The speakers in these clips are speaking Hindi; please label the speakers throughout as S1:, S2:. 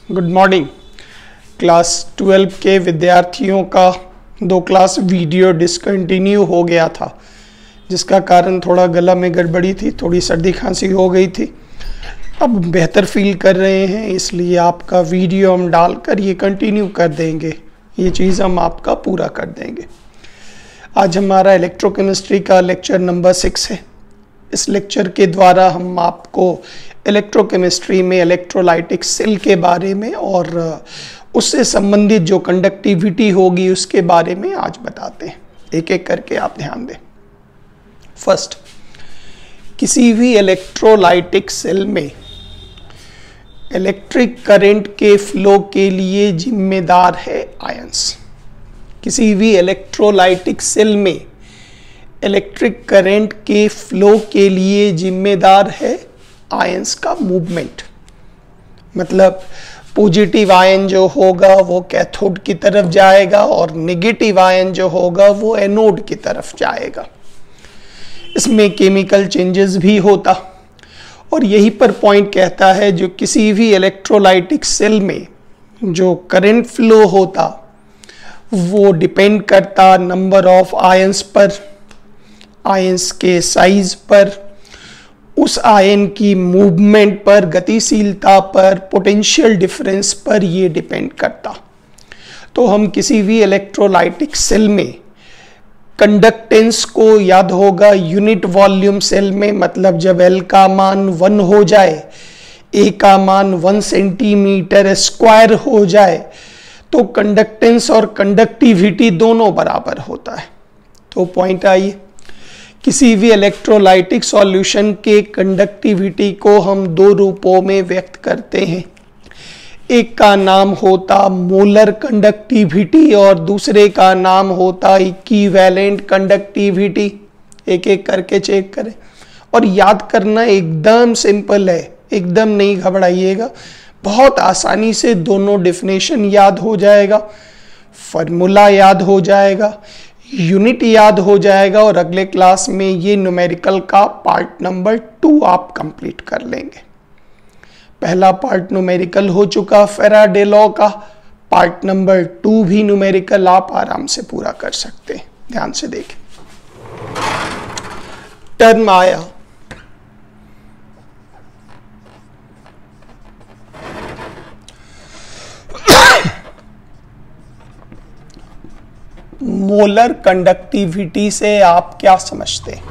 S1: Good morning. क्लास 12 के विद्यार्थियों का 2 क्लास वीडियो डिसकंटिन्यू हो गया था, जिसका कारण थोड़ा गला में गड़बड़ी थी, थोड़ी सर्दी खांसी हो गई थी। अब बेहतर फील कर रहे हैं, इसलिए आपका वीडियो हम डालकर ये कंटिन्यू कर देंगे। ये चीज़ हम आपका पूरा कर देंगे। आज हमारा इलेक्ट्रोकेमिस्ट्री का लेक्चर नंबर 6 है। इस लेक्चर के द्वारा हम आपको इलेक्ट्रोकेमिस्ट्री में इलेक्ट्रोलाइटिक सेल के बारे में और उससे संबंधित जो कंडक्टिविटी होगी उसके बारे में आज बताते हैं। एक एक करके आप ध्यान दें। फर्स्ट, किसी भी इलेक्ट्रोलाइटिक सेल में इलेक्ट्रिक करंट के फ्लो के लिए जिम्मेदार है आयंस। किसी भी इलेक्ट्रोलाइटिक सेल में इलेक्ट्रिक करंट के फ्लो के लिए जिम्मेदार है आयंस का मूवमेंट। मतलब पॉजिटिव आयन जो होगा वो कैथोड की तरफ जाएगा और नेगेटिव आयन जो होगा वो एनोड की तरफ जाएगा। इसमें केमिकल चेंजेस भी होता और यही पर पॉइंट कहता है जो किसी भी इलेक्ट्रोलाइटिक सेल में जो करंट फ्लो होता वो डिपेंड करता नंबर ऑफ आयंस पर, आयंस के साइज पर, उस आयन की मूवमेंट पर, गतिशीलता पर, पोटेंशियल डिफरेंस पर ये डिपेंड करता। तो हम किसी भी इलेक्ट्रोलाइटिक सेल में कंडक्टेंस को याद होगा यूनिट वॉल्यूम सेल में, मतलब जब L का मान 1 हो जाए, A का मान 1 सेंटीमीटर स्क्वायर हो जाए तो कंडक्टेंस और कंडक्टिविटी दोनों बराबर होता है। तो पॉइंट आइए, किसी भी इलेक्ट्रोलाइटिक सॉल्यूशन के कंडक्टिविटी को हम 2 रूपों में व्यक्त करते हैं। एक का नाम होता मोलर कंडक्टिविटी और दूसरे का नाम होता इक्विवेलेंट कंडक्टिविटी। एक एक करके चेक करें और याद करना एकदम सिंपल है, एकदम नहीं घबराइएगा। बहुत आसानी से दोनों डेफिनेशन याद हो जाएगा, फॉर्मूला याद हो जाएगा, यूनिट याद हो जाएगा और अगले क्लास में ये न्यूमेरिकल का पार्ट नंबर 2 आप कंप्लीट कर लेंगे। पहला पार्ट न्यूमेरिकल हो चुका फैराडे लॉ का, पार्ट नंबर 2 भी न्यूमेरिकल आप आराम से पूरा कर सकते हैं। ध्यान से देखें, टर्म आया मोलर कंडक्टिविटी से आप क्या समझते हैं?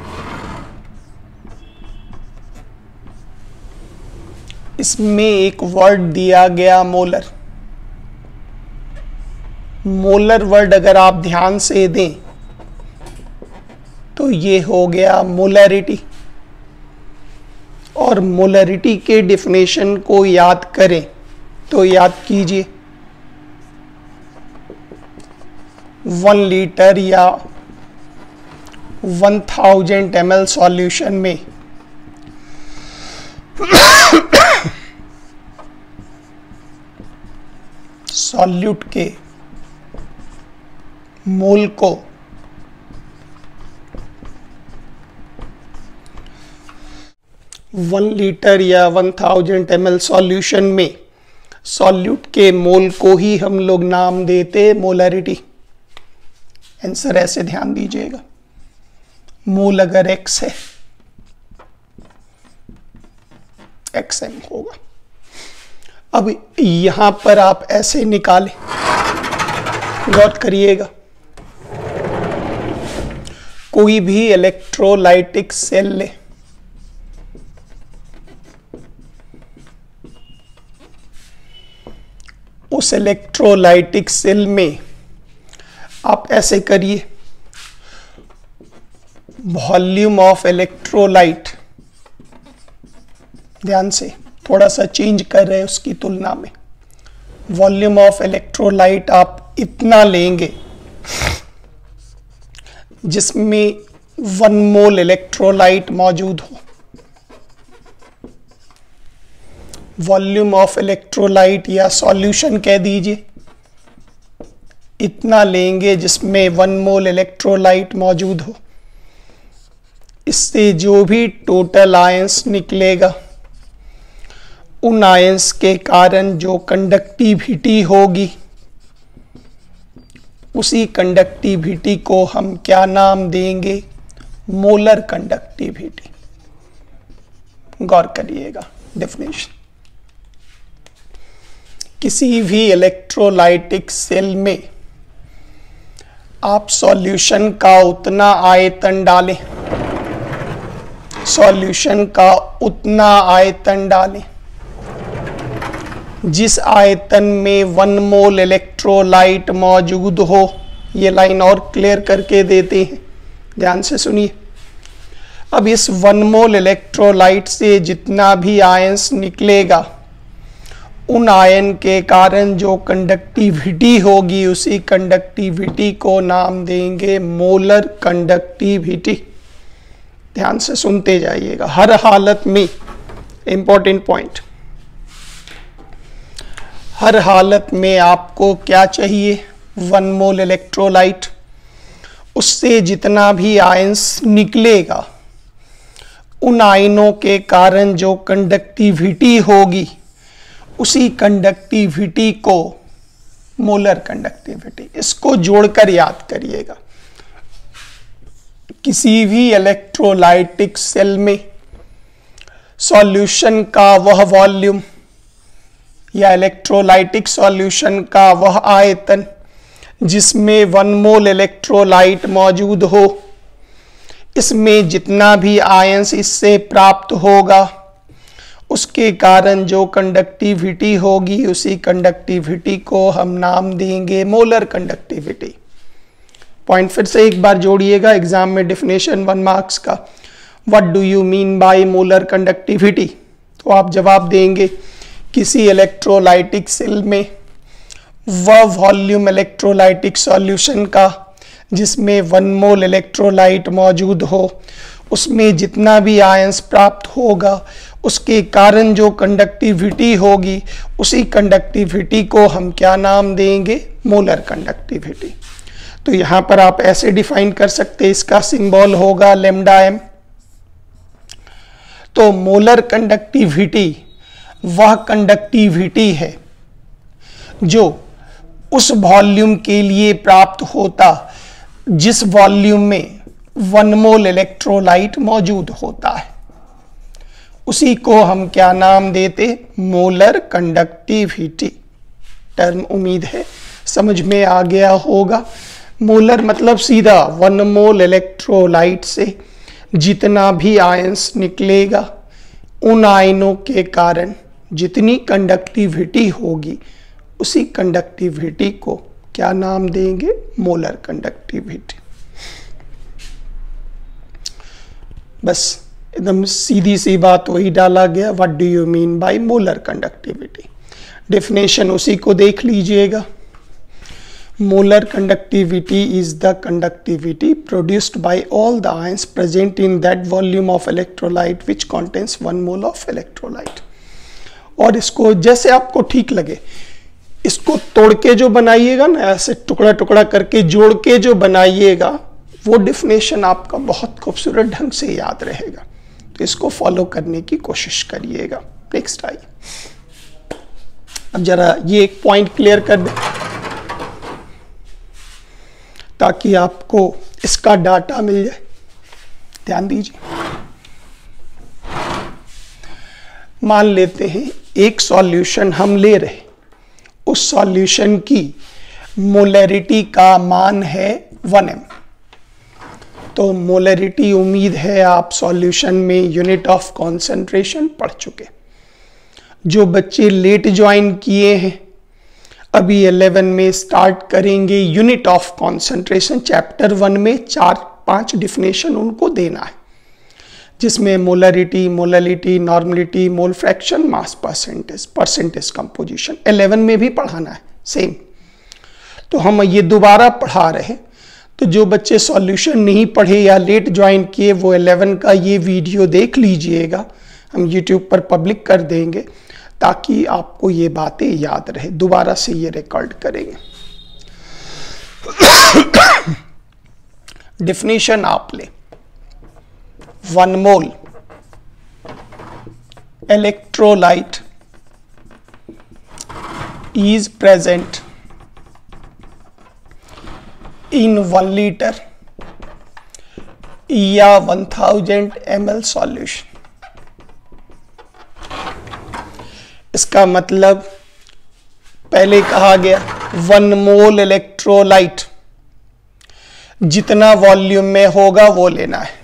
S1: इसमें एक वर्ड दिया गया मोलर। मोलर वर्ड अगर आप ध्यान से दें तो ये हो गया मोलरिटी। और मोलरिटी के डेफिनेशन को याद करें तो याद कीजिए, 1 लीटर या 1000 ml सॉल्यूशन में सॉल्यूट के मोल को 1 लीटर या 1000 ml सॉल्यूशन में सॉल्यूट के मोल को ही हम लोग नाम देते मोलरिटी। आंसर ऐसे ध्यान दीजिएगा, मोल अगर x है, xm होगा। अब यहां पर आप ऐसे निकालें, गौर करिएगा, कोई भी इलेक्ट्रोलाइटिक सेल ले, उस इलेक्ट्रोलाइटिक सेल में आप ऐसे करिए, वॉल्यूम ऑफ इलेक्ट्रोलाइट, ध्यान से थोड़ा सा चेंज कर रहे हैं उसकी तुलना में, वॉल्यूम ऑफ इलेक्ट्रोलाइट आप इतना लेंगे जिसमें 1 मोल इलेक्ट्रोलाइट मौजूद हो। वॉल्यूम ऑफ इलेक्ट्रोलाइट या सॉल्यूशन कह दीजिए, इतना लेंगे जिसमें 1 मोल इलेक्ट्रोलाइट मौजूद हो। इससे जो भी टोटल आयंस निकलेगा उन आयंस के कारण जो कंडक्टिविटी होगी, उसी कंडक्टिविटी को हम क्या नाम देंगे? Molar conductivity. गौर करिएगा डेफिनेशन। किसी भी इलेक्ट्रोलाइटिक सेल में आप सॉल्यूशन का उतना आयतन डालें, सॉल्यूशन का उतना आयतन डालें जिस आयतन में 1 मोल इलेक्ट्रोलाइट मौजूद हो। ये लाइन और क्लियर करके देते हैं, ध्यान से सुनिए। अब इस 1 मोल इलेक्ट्रोलाइट से जितना भी आयंस निकलेगा, उन आयन के कारण जो कंडक्टिविटी होगी, उसी कंडक्टिविटी को नाम देंगे मोलर कंडक्टिविटी। ध्यान से सुनते जाइएगा हर हालत में, इंपॉर्टेंट पॉइंट। हर हालत में आपको क्या चाहिए? 1 मोल इलेक्ट्रोलाइट। उससे जितना भी आयंस निकलेगा, उन आयनों के कारण जो कंडक्टिविटी होगी, उसी कंडक्टिविटी को मोलर कंडक्टिविटी। इसको जोड़कर याद करिएगा। किसी भी इलेक्ट्रोलाइटिक सेल में सॉल्यूशन का वह वॉल्यूम या इलेक्ट्रोलाइटिक सॉल्यूशन का वह आयतन जिसमें 1 मोल इलेक्ट्रोलाइट मौजूद हो, इसमें जितना भी आयंस इससे प्राप्त होगा, उसके कारण जो कंडक्टिविटी होगी, उसी कंडक्टिविटी को हम नाम देंगे मोलर कंडक्टिविटी। पॉइंट फिर से एक बार जोड़िएगा, एग्जाम में डेफिनेशन 1 मार्क्स का। What do you mean by molar conductivity? तो आप जवाब देंगे किसी इलेक्ट्रोलाइटिक सेल में वह वॉल्यूम इलेक्ट्रोलाइटिक सॉल्यूशन का जिसमें 1 मोल इलेक्ट्रोलाइट मौजूद हो, उसमें जितना भी आयंस प्राप्त होगा, उसके कारण जो कंडक्टिविटी होगी, उसी कंडक्टिविटी को हम क्या नाम देंगे? Molar conductivity. तो यहां पर आप ऐसे डिफाइन कर सकते हैं, इसका सिंबल होगा लैम्डा m। तो मोलर कंडक्टिविटी वह कंडक्टिविटी है जो उस वॉल्यूम के लिए प्राप्त होता जिस वॉल्यूम में 1 मोल इलेक्ट्रोलाइट मौजूद होता है, उसी को हम क्या नाम देते? Molar conductivity. टर्म उम्मीद है समझ में आ गया होगा। मोलर मतलब सीधा 1 मोल इलेक्ट्रोलाइट से जितना भी आयंस निकलेगा, उन आयनों के कारण जितनी कंडक्टिविटी होगी, उसी कंडक्टिविटी को क्या नाम देंगे? Molar conductivity. बस एकदम सीधी सी बात वही डाला गया। What do you mean by molar conductivity? Definition उसी को देख लीजिएगा। Molar conductivity is the conductivity produced by all the ions present in that volume of electrolyte which contains 1 mole of electrolyte। और इसको जैसे आपको ठीक लगे, इसको तोड़ के जो बनाइएगा ना, ऐसे टुकड़ा टुकड़ा करके जोड़ के जो बनाइएगा, वो डेफिनेशन आपका बहुत खूबसूरत ढंग से याद रहेगा। तो इसको फॉलो करने की कोशिश करिएगा। नेक्स्ट आइए, अब जरा ये एक पॉइंट क्लियर कर दें ताकि आपको इसका डाटा मिल जाए। ध्यान दीजिए, मान लेते हैं एक सॉल्यूशन हम ले रहे, उस सॉल्यूशन की मोलैरिटी का मान है 1m। तो मोलैरिटी उम्मीद है आप सॉल्यूशन में यूनिट ऑफ कॉन्सेंट्रेशन पढ़ चुके। जो बच्चे लेट ज्वाइन किए हैं, अभी 11 में स्टार्ट करेंगे यूनिट ऑफ कॉन्सेंट्रेशन। चैप्टर 1 में 4-5 डिफिनेशन उनको देना है, जिसमें molarity, molality, normality, mole fraction, mass percentage, percentage composition 11 में भी पढ़ाना है सेम। तो हम ये दोबारा पढ़ा रहे, तो जो बच्चे सॉल्यूशन नहीं पढ़े या लेट ज्वाइन किए, वो 11 का ये वीडियो देख लीजिएगा। हम यूट्यूब पर पब्लिक कर देंगे ताकि आपको ये बातें याद रहे। दोबारा से ये रिकॉर्ड करेंगे। डेफिनेशन आप ले, 1 मोल electrolyte is present in 1 liter या 1000 ml सॉल्यूशन। इसका मतलब पहले कहा गया 1 मोल इलेक्ट्रोलाइट जितना वॉल्यूम में होगा वो लेना है।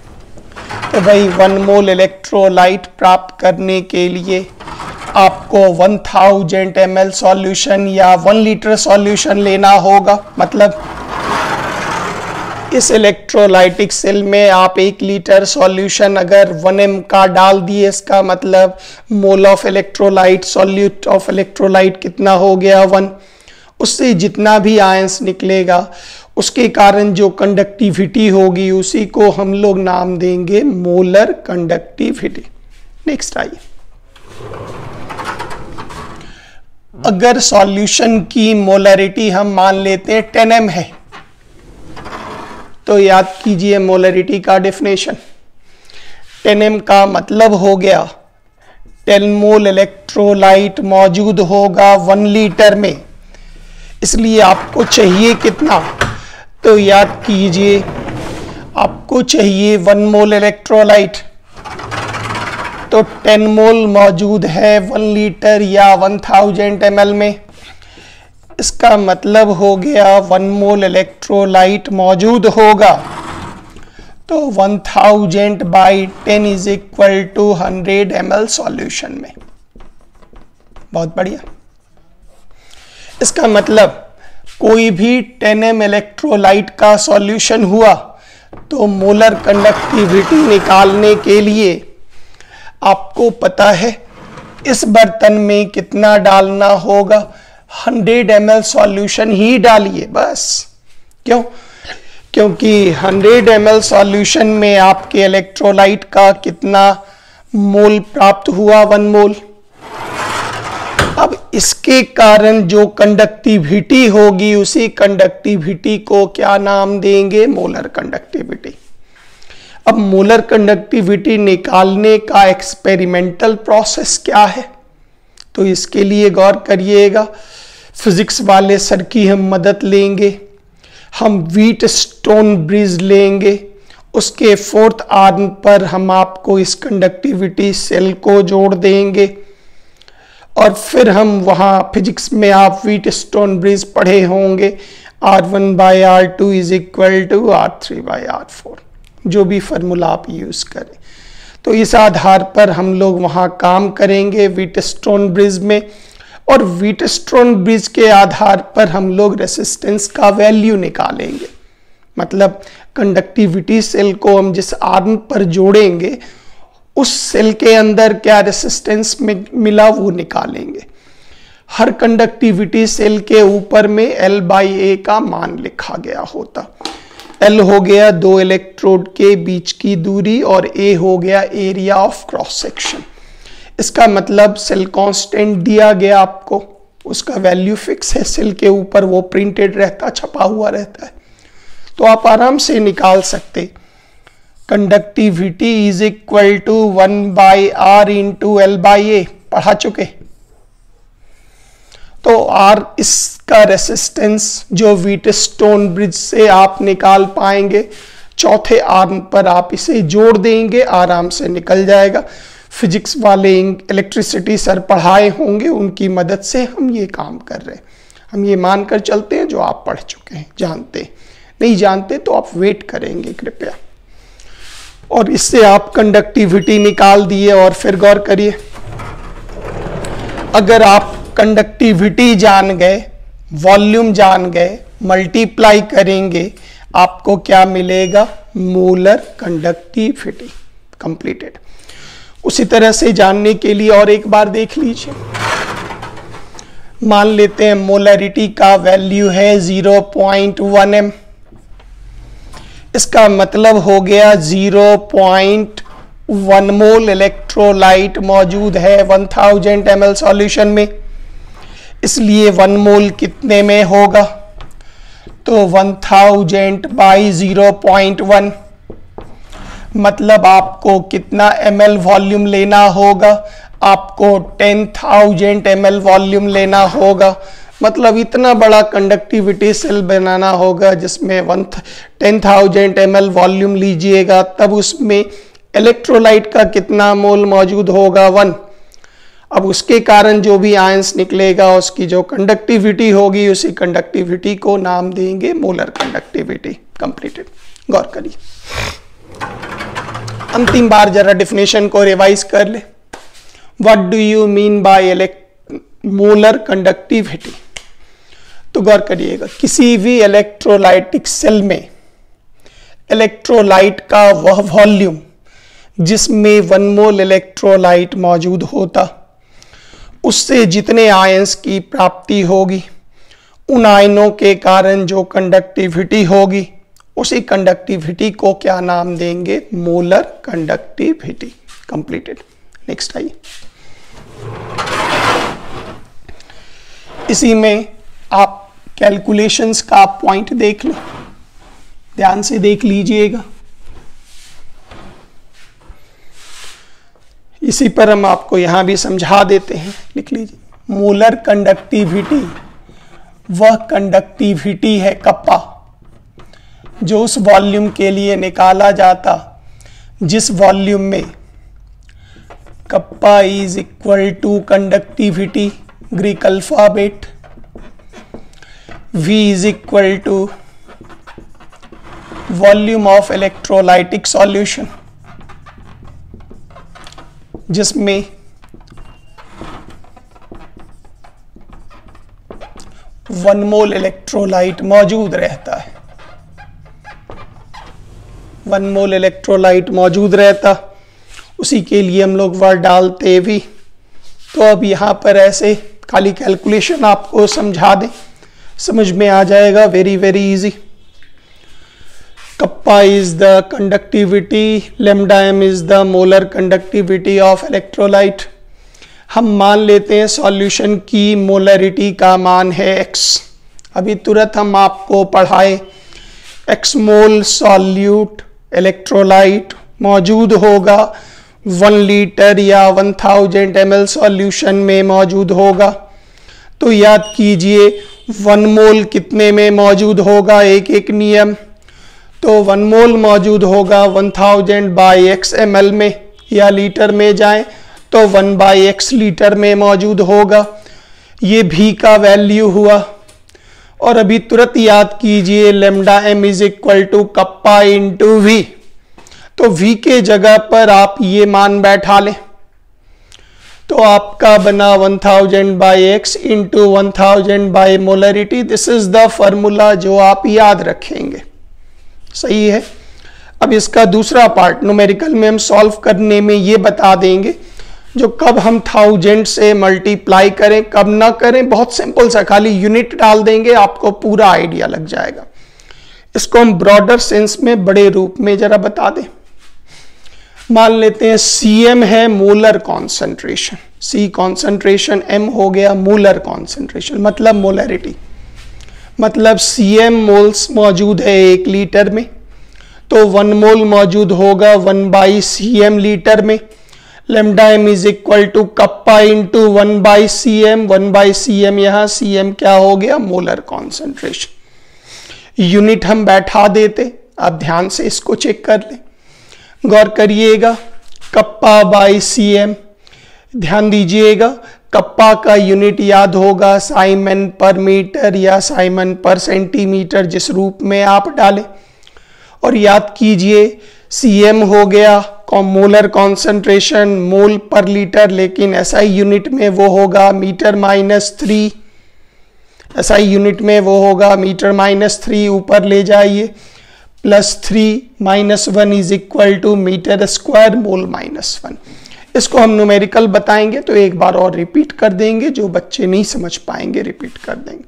S1: तो भाई 1 मोल इलेक्ट्रोलाइट प्राप्त करने के लिए आपको 1000 ml सॉल्यूशन या 1 लीटर सॉल्यूशन लेना होगा। मतलब इस इलेक्ट्रोलाइटिक सेल में आप 1 लीटर सॉल्यूशन अगर 1m का डाल दिए, इसका मतलब mole of electrolyte, solute of electrolyte कितना हो गया 1। उससे जितना भी आयंस निकलेगा उसके कारण जो कंडक्टिविटी होगी उसी को हम लोग नाम देंगे मोलर कंडक्टिविटी। नेक्स्ट आइए, अगर सॉल्यूशन की मोलरिटी हम मान लेते हैं 10m है तो याद कीजिए मोलरिटी का डेफिनेशन। 10m का मतलब हो गया 10 मोल इलेक्ट्रोलाइट मौजूद होगा 1 लीटर में। इसलिए आपको चाहिए कितना, तो याद कीजिए आपको चाहिए 1 मोल इलेक्ट्रोलाइट। तो 10 मोल मौजूद है 1 लीटर या 1000 ml में। इसका मतलब हो गया 1 मोल इलेक्ट्रोलाइट मौजूद होगा तो 1000 by 10 is equal to 100 ml solution में। बहुत बढ़िया। इसका मतलब कोई भी 10m इलेक्ट्रोलाइट का सॉल्यूशन हुआ तो मोलर कंडक्टिविटी निकालने के लिए आपको पता है इस बर्तन में कितना डालना होगा, 100 ml सॉल्यूशन ही डालिए बस। क्यों? क्योंकि 100 ml सॉल्यूशन में आपके इलेक्ट्रोलाइट का कितना मोल प्राप्त हुआ, 1 मोल। अब इसके कारण जो कंडक्टिविटी होगी उसी कंडक्टिविटी को क्या नाम देंगे, मोलर कंडक्टिविटी। अब मोलर कंडक्टिविटी निकालने का एक्सपेरिमेंटल प्रोसेस क्या है, तो इसके लिए गौर करिएगा। फिजिक्स वाले सर की हम मदद लेंगे, हम व्हीटस्टोन ब्रिज लेंगे, उसके 4th आर्म पर हम आपको इस कंडक्टिविटी सेल को जोड़ देंगे और फिर हम वहाँ फिजिक्स में आप व्हीटस्टोन ब्रिज पढ़े होंगे, R1 by R2 is equal to R3 by R4, जो भी फार्मूला आप यूज करें। तो इस आधार पर हम लोग वहाँ काम करेंगे व्हीटस्टोन ब्रिज में, और व्हीटस्टोन ब्रिज के आधार पर हम लोग रेसिस्टेंस का वैल्यू निकालेंगे। मतलब कंडक्टिविटी सेल को हम जिस आर्म पर जोड़ेंगे उस सेल के अंदर क्या रेसिस्टेंस में मिला वो निकालेंगे। हर कंडक्टिविटी सेल के ऊपर में L बाई A का मान लिखा गया होता। L हो गया 2 इलेक्ट्रोड के बीच की दूरी और A हो गया एरिया ऑफ क्रॉस सेक्शन। इसका मतलब सेल कांस्टेंट दिया गया आपको, उसका वैल्यू फिक्स है, सेल के ऊपर वो प्रिंटेड रहता, छपा हुआ रहता है, तो आप आराम से निकाल सकते। Conductivity is equal to 1 by R into L by A, पढ़ा चुके। तो R इसका रेसिस्टेंस जो व्हीटस्टोन ब्रिज से आप निकाल पाएंगे, 4th आर्म पर आप इसे जोड़ देंगे, आराम से निकल जाएगा। फिजिक्स वाले इलेक्ट्रिसिटी सर पढ़ाए होंगे, उनकी मदद से हम ये काम कर रहे हैं। हम ये मानकर चलते हैं जो आप पढ़ चुके हैं, जानते हैं। नहीं जानते तो आप वेट करेंगे कृपया। और इससे आप कंडक्टिविटी निकाल दिए और फिर गौर करिए, अगर आप कंडक्टिविटी जान गए, वॉल्यूम जान गए, मल्टीप्लाई करेंगे, आपको क्या मिलेगा, मोलर कंडक्टिविटी। कंप्लीटेड। उसी तरह से जानने के लिए और एक बार देख लीजिए, मान लेते हैं मोलरिटी का वैल्यू है 0.1m। इसका मतलब हो गया 0.1 मोल इलेक्ट्रोलाइट मौजूद है 1000 ml सॉल्यूशन में। इसलिए 1 मोल कितने में होगा, तो 1000 बाई 0.1, मतलब आपको कितना ml वॉल्यूम लेना होगा, आपको 10,000 ml वॉल्यूम लेना होगा, मतलब इतना बड़ा कंडक्टिविटी सेल बनाना होगा जिसमें 10,000 ml वॉल्यूम लीजिएगा, तब उसमें इलेक्ट्रोलाइट का कितना मोल मौजूद होगा 1। अब उसके कारण जो भी आयंस निकलेगा उसकी जो कंडक्टिविटी होगी उसी कंडक्टिविटी को नाम देंगे मोलर कंडक्टिविटी। कंप्लीटेड। गौर करिए, अंतिम बार जरा डेफिनेशन को रिवाइज कर ले। What do you mean by molar conductivity? तो गौर करिएगा, किसी भी इलेक्ट्रोलाइटिक सेल में इलेक्ट्रोलाइट का वह वॉल्यूम जिसमें 1 मोल इलेक्ट्रोलाइट मौजूद होता, उससे जितने आयंस की प्राप्ति होगी उन आयनों के कारण जो कंडक्टिविटी होगी उसी कंडक्टिविटी को क्या नाम देंगे? Molar conductivity. कंप्लीटेड। नेक्स्ट आइए, इसी में आप कैलकुलेशंस का पॉइंट देख लो, ध्यान से देख लीजिएगा। इसी पर हम आपको यहां भी समझा देते हैं, लिख लीजिए। मोलर कंडक्टिविटी वह कंडक्टिविटी है कप्पा जो उस वॉल्यूम के लिए निकाला जाता जिस वॉल्यूम में kappa is equal to conductivity Greek alphabet V is equal to volume of electrolytic solution, जिसमें 1 मोल इलेक्ट्रोलाइट मौजूद रहता है। 1 मोल इलेक्ट्रोलाइट मौजूद रहता, उसी के लिए हम लोग वर्ड डालते भी। तो अब यहां पर ऐसे खाली कैलकुलेशन आपको समझा दें, समझ में आ जाएगा। Very very easy. Kappa is the conductivity, lambda M is the molar conductivity of electrolyte. हम मान लेते हैं सॉल्यूशन की मोलरिटी का मान है x। अभी तुरंत हम आपको पढ़ाए x मोल सॉल्यूट इलेक्ट्रोलाइट मौजूद होगा 1 लीटर या 1000 ml सॉल्यूशन में मौजूद होगा। तो याद कीजिए 1 मोल कितने में मौजूद होगा, एक एक नियम। तो 1 मोल मौजूद होगा 1000 बाई x ml में, या लीटर में जाएं तो 1 बाई x लीटर में मौजूद होगा। ये v का वैल्यू हुआ। और अभी तुरंत याद कीजिए lambda m is equal to kappa into v। तो v के जगह पर आप ये मान बैठा लें, तो आपका बना 1000 by x into 1000 by molarity. This is the formula जो आप याद रखेंगे। सही है। अब इसका दूसरा पार्ट न्यूमेरिकल में हम सॉल्व करने में ये बता देंगे, जो कब हम 1000 से मल्टीप्लाई करें कब ना करें। बहुत सिंपल सा, खाली यूनिट डाल देंगे आपको पूरा आइडिया लग जाएगा। इसको हम ब्रॉडर सेंस में बड़े रूप में जरा बता दें। मान लेते हैं Cm है molar concentration, C concentration, M हो गया मोलर कॉन्सेंट्रेशन, मतलब मोलरिटी। मतलब Cm मोल्स मौजूद है 1 लीटर में, तो 1 मोल मौजूद होगा 1 बाई Cm लीटर में। Lambda m is equal to kappa into 1 by Cm, 1 by Cm, यहाँ Cm क्या हो गया? Molar concentration. यूनिट हम बैठा देते, आप ध्यान से इसको चेक कर लें, गौर करिएगा। कप्पा बाई Cm, ध्यान दीजिएगा कप्पा का यूनिट याद होगा साइमन पर मीटर या साइमन पर सेंटीमीटर, जिस रूप में आप डालें। और याद कीजिए Cm हो गया मोलर कॉन्सेंट्रेशन मोल पर लीटर, लेकिन SI यूनिट में वो होगा मीटर -3। SI यूनिट में वो होगा मीटर -3, ऊपर ले जाइए +3 -1 is equal to metre square mole -1। इसको हम न्यूमेरिकल बताएंगे तो एक बार और रिपीट कर देंगे, जो बच्चे नहीं समझ पाएंगे रिपीट कर देंगे।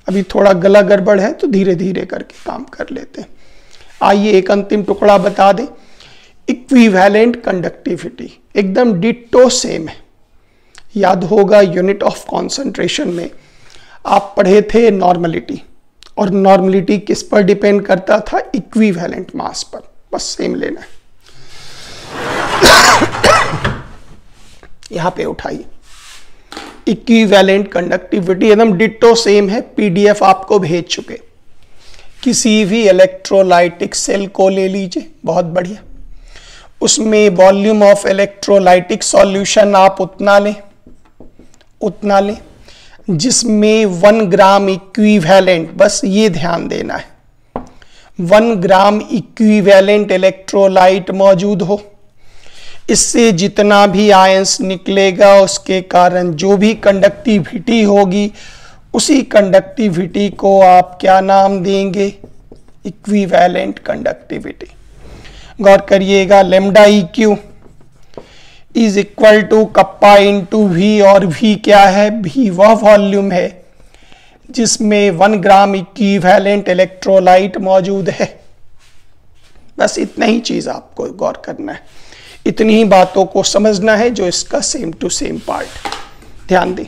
S1: अभी थोड़ा गला गड़बड़ है तो धीरे धीरे करके काम कर लेते हैं। आइए एक अंतिम टुकड़ा बता दें। इक्विवेलेंट कंडक्टिविटी एकदम डिट्टो सेम है। याद होगा यूनिट ऑफ कॉन्सेंट्रेशन में आप पढ़े थे नॉर्मलिटी, और नॉर्मलिटी किस पर डिपेंड करता था? इक्विवेलेंट मास पर। बस सेम लेना है। यहां पे उठाइए, इक्विवेलेंट कंडक्टिविटी एकदम डिट्टो सेम है, पीडीएफ आपको भेज चुके। किसी भी इलेक्ट्रोलाइटिक सेल को ले लीजिए, बहुत बढ़िया, उसमें वॉल्यूम ऑफ इलेक्ट्रोलाइटिक सॉल्यूशन आप उतना लें जिसमें 1 ग्राम इक्विवेलेंट, बस ये ध्यान देना है, 1 ग्राम इक्विवेलेंट इलेक्ट्रोलाइट मौजूद हो। इससे जितना भी आयंस निकलेगा उसके कारण जो भी कंडक्टिविटी होगी, उसी कंडक्टिविटी को आप क्या नाम देंगे? Equivalent conductivity. गौर करिएगा, lambda eq is equal to kappa into V, और वी क्या है? वी वह वॉल्यूम है जिसमें 1 ग्राम इक्विवेलेंट इलेक्ट्रोलाइट मौजूद है। बस इतना ही चीज आपको गौर करना है, इतनी ही बातों को समझना है जो इसका सेम टू सेम पार्ट। ध्यान दें,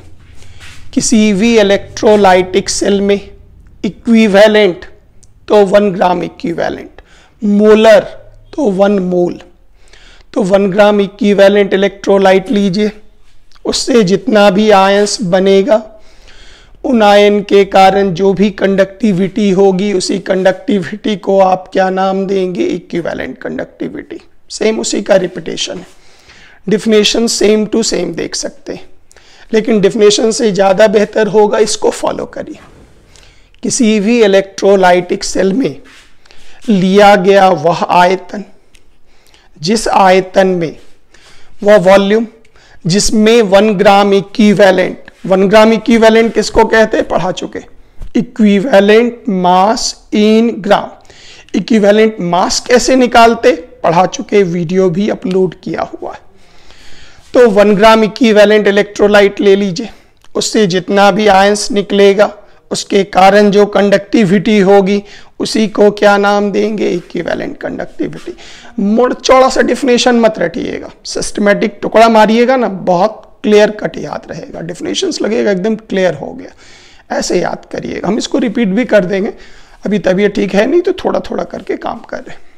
S1: किसी भी इलेक्ट्रोलाइटिक सेल में इक्विवेलेंट तो 1 ग्राम इक्विवेलेंट, मोलर तो 1 मोल, तो 1 ग्राम इक्विवेलेंट इलेक्ट्रोलाइट लीजिए, उससे जितना भी आयंस बनेगा उन आयन के कारण जो भी कंडक्टिविटी होगी, उसी कंडक्टिविटी को आप क्या नाम देंगे? Equivalent conductivity. सेम उसी का रिपीटेशन है, डिफिनेशन सेम टू सेम देख सकते हैं, लेकिन डिफिनेशन से ज़्यादा बेहतर होगा इसको फॉलो करिए। किसी भी इलेक्ट्रोलाइटिक सेल में लिया गया वह आयतन, जिस आयतन में वह वॉल्यूम जिसमें 1 ग्राम इक्विवेलेंट, 1 ग्राम इक्विवेलेंट किसको कहते हैं? पढ़ा चुके, इक्विवेलेंट मास इन ग्राम। इक्विवेलेंट मास कैसे निकालते? पढ़ा चुके, वीडियो भी अपलोड किया हुआ है। तो 1 ग्राम इक्विवेलेंट इलेक्ट्रोलाइट ले लीजिए, उससे जितना भी आयंस निकलेगा उसके कारण जो कंडक्टिविटी होगी उसी को क्या नाम देंगे? Equivalent conductivity. मोड़ चौड़ा सा डिफिनेशन मत रटिएगा, सिस्टमेटिक टुकड़ा मारिएगा ना, बहुत क्लियर कट याद रहेगा, डिफिनेशंस लगेगा एकदम क्लियर हो गया, ऐसे याद करिएगा। हम इसको रिपीट भी कर देंगे, अभी तबीयत ठीक है नहीं तो थोड़ा थोड़ा करके काम कर रहे हैं।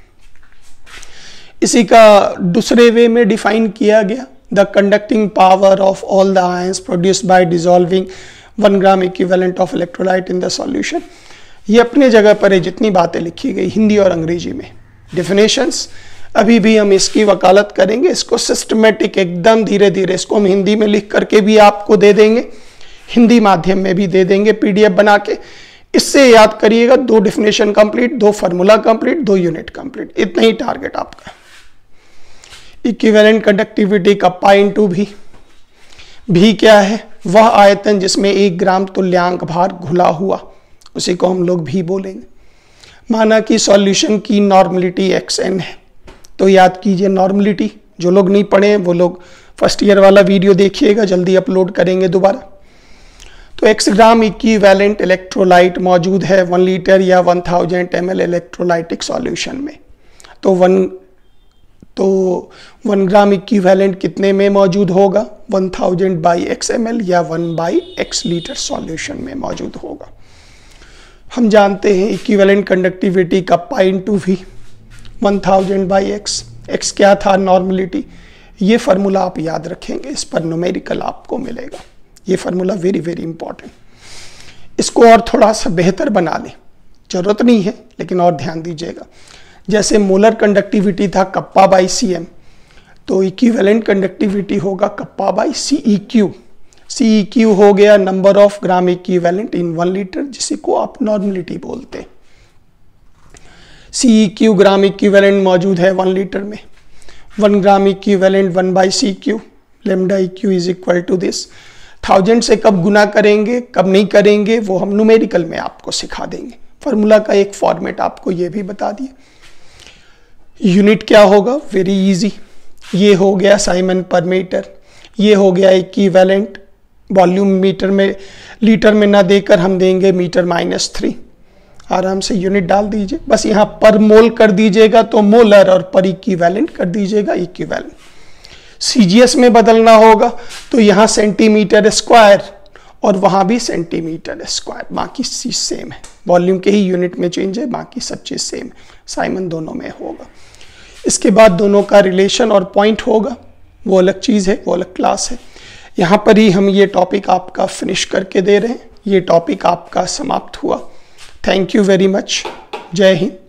S1: इसी का दूसरे वे में डिफाइन किया गया, the conducting power of all the ions produced by dissolving 1 gram equivalent of electrolyte in the solution. ये अपने जगह पर है, जितनी बातें लिखी गई हिंदी और अंग्रेजी में डिफिनेशंस, अभी भी हम इसकी वकालत करेंगे। इसको सिस्टमेटिक एकदम धीरे धीरे, इसको हम हिंदी में लिख करके भी आपको दे देंगे, हिंदी माध्यम में भी दे देंगे पीडीएफ बना के। इससे याद करिएगा, 2 definition complete, 2 formula complete, 2 unit complete, इतना ही टारगेट आपका। इक्विवेलेंट कंडक्टिविटी कप्पा इंटू भी। भी क्या है? वह आयतन जिसमें 1 ग्राम तुल्यांक भार घुला हुआ, उसी को हम लोग भी बोलेंगे। माना कि सॉल्यूशन की नॉर्मलिटी xn है, तो याद कीजिए नॉर्मलिटी, जो लोग नहीं पढ़े वो लोग फर्स्ट ईयर वाला वीडियो देखिएगा, जल्दी अपलोड करेंगे दोबारा। तो x ग्राम इक्विवेलेंट इलेक्ट्रोलाइट मौजूद है 1 लीटर या 1000 ml इलेक्ट्रोलाइटिक सॉल्यूशन में। तो 1 ग्राम इक्विवेलेंट कितने में मौजूद होगा? 1000 बाई x ml या 1 बाई x लीटर सॉल्यूशन में मौजूद होगा। हम जानते हैं equivalent conductivity kappa into V, 1000 by x। x क्या था? नॉर्मलिटी। ये फार्मूला आप याद रखेंगे, इस पर न्यूमेरिकल आपको मिलेगा। ये फार्मूला वेरी वेरी इंपॉर्टेंट। इसको और थोड़ा सा बेहतर बना लें, जरूरत नहीं है लेकिन और ध्यान दीजिएगा। जैसे मोलर कंडक्टिविटी था कप्पा बाई cm, तो इक्विवेलेंट कंडक्टिविटी होगा कप्पा बाई CEQ। CEQ हो गया number of gram equivalent in 1 litre, जिसे को आप नॉर्मलिटी बोलते हैं। CEQ ग्राम इक्विवेलेंट मौजूद है 1 लीटर में। 1 gram equivalent 1 by CQ, lambda EQ is equal to this. 1000 से कब गुना करेंगे कब नहीं करेंगे वो हम न्यूमेरिकल में आपको सिखा देंगे। फार्मूला का एक फॉर्मेट आपको ये भी बता दिए। यूनिट क्या होगा? वेरी इजी, ये हो गया साइमन पर मीटर, ये हो गया इक्विवेलेंट। वॉल्यूम मीटर में लीटर में ना देकर हम देंगे मीटर -3। आराम से यूनिट डाल दीजिए, बस यहाँ पर मोल कर दीजिएगा तो मोलर, और पर इक्विवेलेंट कर दीजिएगा इक्विवेलेंट। CGS में बदलना होगा तो यहाँ सेंटीमीटर स्क्वायर और वहाँ भी सेंटीमीटर स्क्वायर, बाकी चीज सेम है। वॉल्यूम के ही यूनिट में चेंज है, बाकी सब चीज सेम है। साइमन दोनों में होगा। इसके बाद दोनों का रिलेशन और पॉइंट होगा। वो अलग चीज़ है, वो अलग क्लास है। यहाँ पर ही हम ये टॉपिक आपका फिनिश करके दे रहे हैं, ये टॉपिक आपका समाप्त हुआ। Thank you very much. जय हिंद।